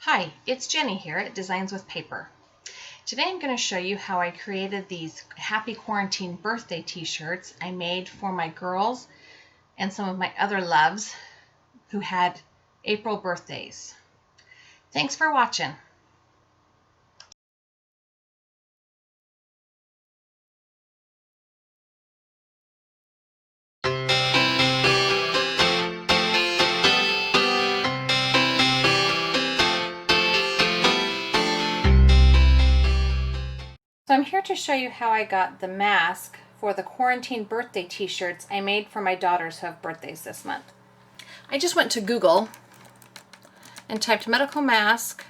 Hi, it's Jenny here at Designs with Paper. Today I'm going to show you how I created these Happy Quarantine birthday t-shirts I made for my girls and some of my other loves who had April birthdays. Thanks for watching. So I'm here to show you how I got the mask for the quarantine birthday t-shirts I made for my daughters who have birthdays this month. I just went to Google and typed medical mask,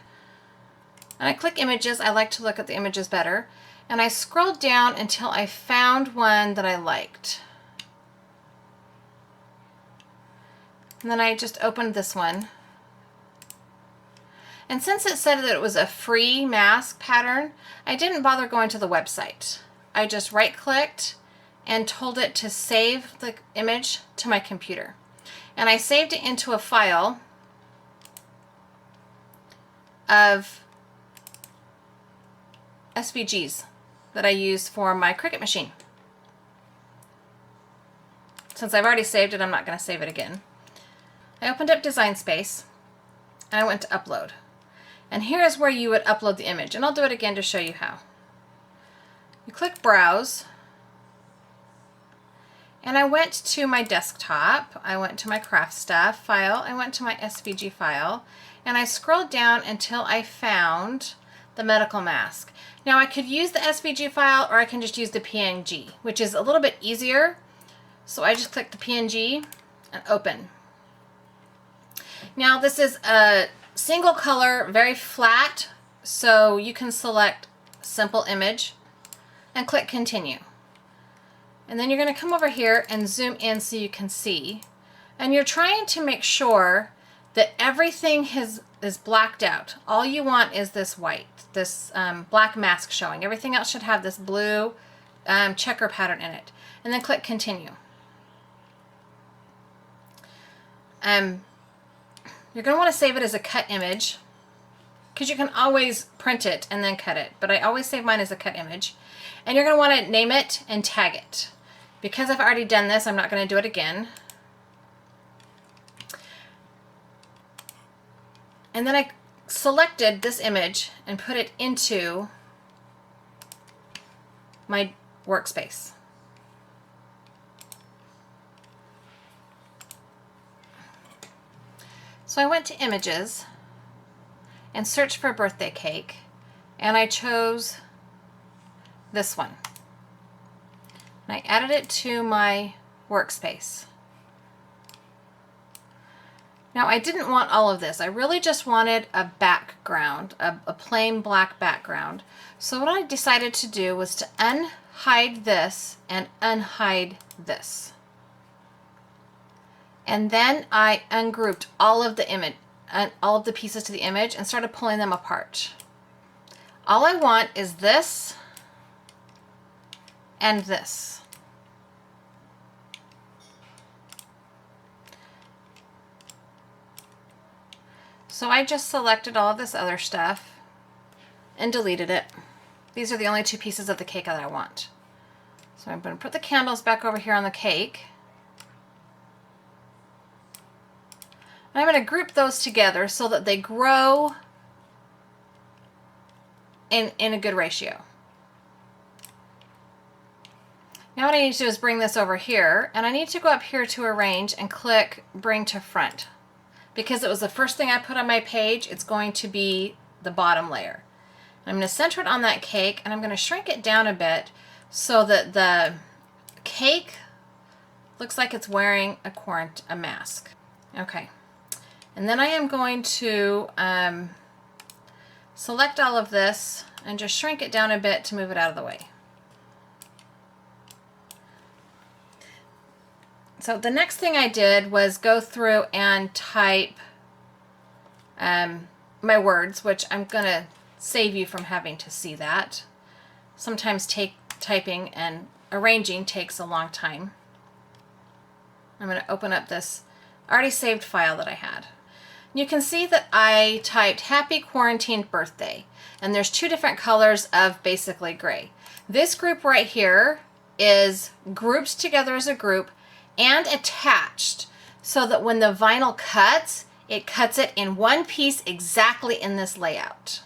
and I click images. I like to look at the images better, and I scrolled down until I found one that I liked. And then I just opened this one. And since it said that it was a free mask pattern, I didn't bother going to the website. I just right-clicked and told it to save the image to my computer. And I saved it into a file of SVGs that I use for my Cricut machine. Since I've already saved it, I'm not going to save it again. I opened up Design Space and I went to Upload. And here is where you would upload the image, and I'll do it again to show you how. You click Browse, and I went to my desktop, I went to my craft stuff file, I went to my SVG file, and I scrolled down until I found the medical mask. Now I could use the SVG file, or I can just use the PNG, which is a little bit easier. So I just click the PNG and open. Now this is a single color, very flat, so you can select simple image and click continue. And then you're going to come over here and zoom in so you can see. And you're trying to make sure that everything is blacked out. All you want is this white, this black mask showing. Everything else should have this blue checker pattern in it. And then click continue. You're going to want to save it as a cut image, because you can always print it and then cut it, but I always save mine as a cut image. And you're going to want to name it and tag it. Because I've already done this, I'm not going to do it again. And then I selected this image and put it into my workspace. So I went to Images and searched for a birthday cake, and I chose this one. And I added it to my workspace. Now I didn't want all of this. I really just wanted a background, a plain black background. So what I decided to do was to unhide this and unhide this. And then I ungrouped all of the image, all of the pieces to the image, and started pulling them apart. All I want is this and this. So I just selected all of this other stuff and deleted it. These are the only two pieces of the cake that I want. So I'm going to put the candles back over here on the cake. I'm going to group those together so that they grow in a good ratio. Now what I need to do is bring this over here, and I need to go up here to Arrange and click Bring to Front. Because it was the first thing I put on my page, it's going to be the bottom layer. I'm going to center it on that cake, and I'm going to shrink it down a bit so that the cake looks like it's wearing a mask. Okay. And then I am going to select all of this and just shrink it down a bit to move it out of the way. So the next thing I did was go through and type my words, which I'm going to save you from having to see that. Sometimes typing and arranging takes a long time. I'm going to open up this already saved file that I had. You can see that I typed Happy Quarantined Birthday, and there's two different colors of basically gray. This group right here is grouped together as a group and attached so that when the vinyl cuts, it cuts it in one piece exactly in this layout.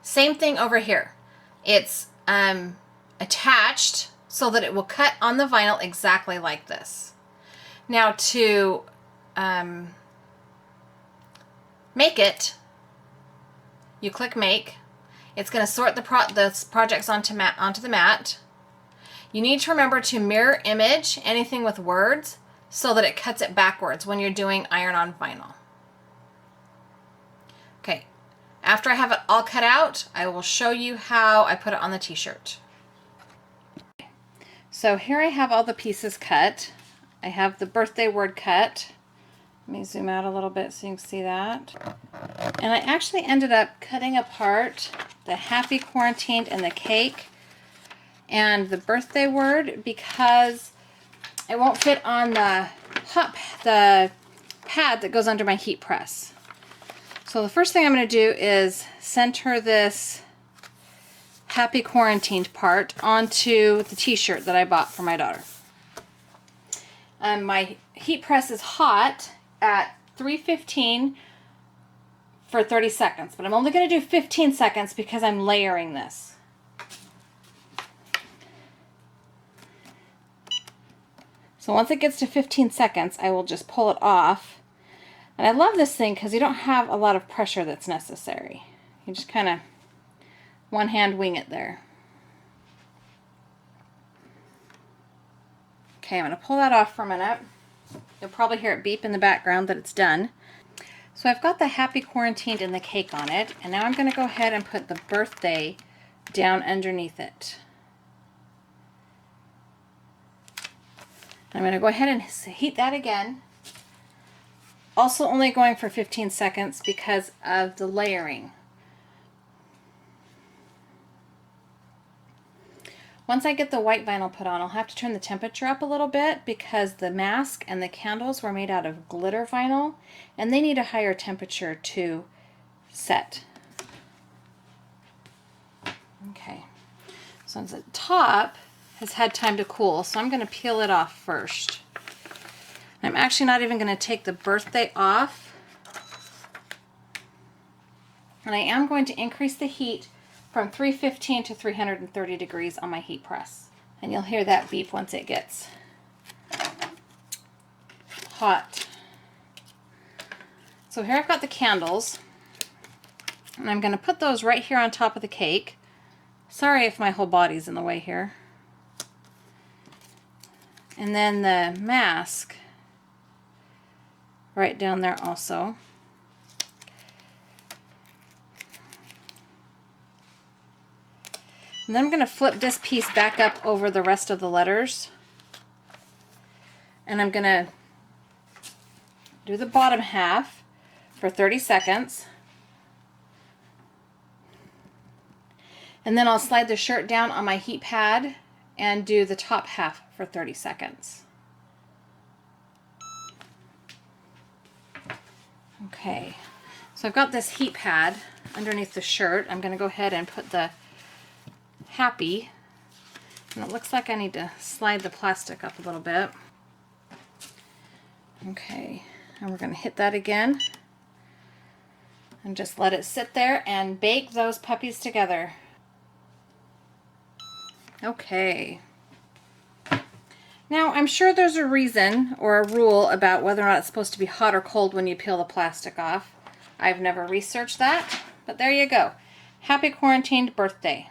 Same thing over here. It's attached so that it will cut on the vinyl exactly like this. Now to make it, you click Make. It's going to sort the projects onto the mat. You need to remember to mirror image anything with words so that it cuts it backwards when you're doing iron-on vinyl. Okay, after I have it all cut out, I will show you how I put it on the t-shirt. So here I have all the pieces cut. I have the birthday word cut. Let me zoom out a little bit so you can see that. And I actually ended up cutting apart the Happy Quarantined and the cake and the birthday word because it won't fit on the pad that goes under my heat press. So the first thing I'm going to do is center this Happy Quarantined part onto the t-shirt that I bought for my daughter. My heat press is hot at 315 for 30 seconds, but I'm only going to do 15 seconds because I'm layering this. So once it gets to 15 seconds, I will just pull it off. And I love this thing because you don't have a lot of pressure that's necessary. You just kind of one hand wing it there. Okay, I'm going to pull that off for a minute. You'll probably hear it beep in the background that it's done. So I've got the Happy Quarantined and the cake on it, and now I'm going to go ahead and put the birthday down underneath it. I'm going to go ahead and heat that again. Also only going for 15 seconds because of the layering. Once I get the white vinyl put on, I'll have to turn the temperature up a little bit because the mask and the candles were made out of glitter vinyl and they need a higher temperature to set. Okay, so the top has had time to cool, so I'm going to peel it off first. I'm actually not even going to take the birthday off. And I am going to increase the heat from 315 to 330 degrees on my heat press. And you'll hear that beep once it gets hot. So here I've got the candles, and I'm going to put those right here on top of the cake. Sorry if my whole body's in the way here. And then the mask right down there also. And then I'm going to flip this piece back up over the rest of the letters. And I'm going to do the bottom half for 30 seconds. And then I'll slide the shirt down on my heat pad and do the top half for 30 seconds. Okay, so I've got this heat pad underneath the shirt. I'm going to go ahead and put the Happy, and it looks like I need to slide the plastic up a little bit. Okay, and we're going to hit that again and just let it sit there and bake those puppies together. Okay. Now, I'm sure there's a reason or a rule about whether or not it's supposed to be hot or cold when you peel the plastic off. I've never researched that, but there you go. Happy Quarantined Birthday.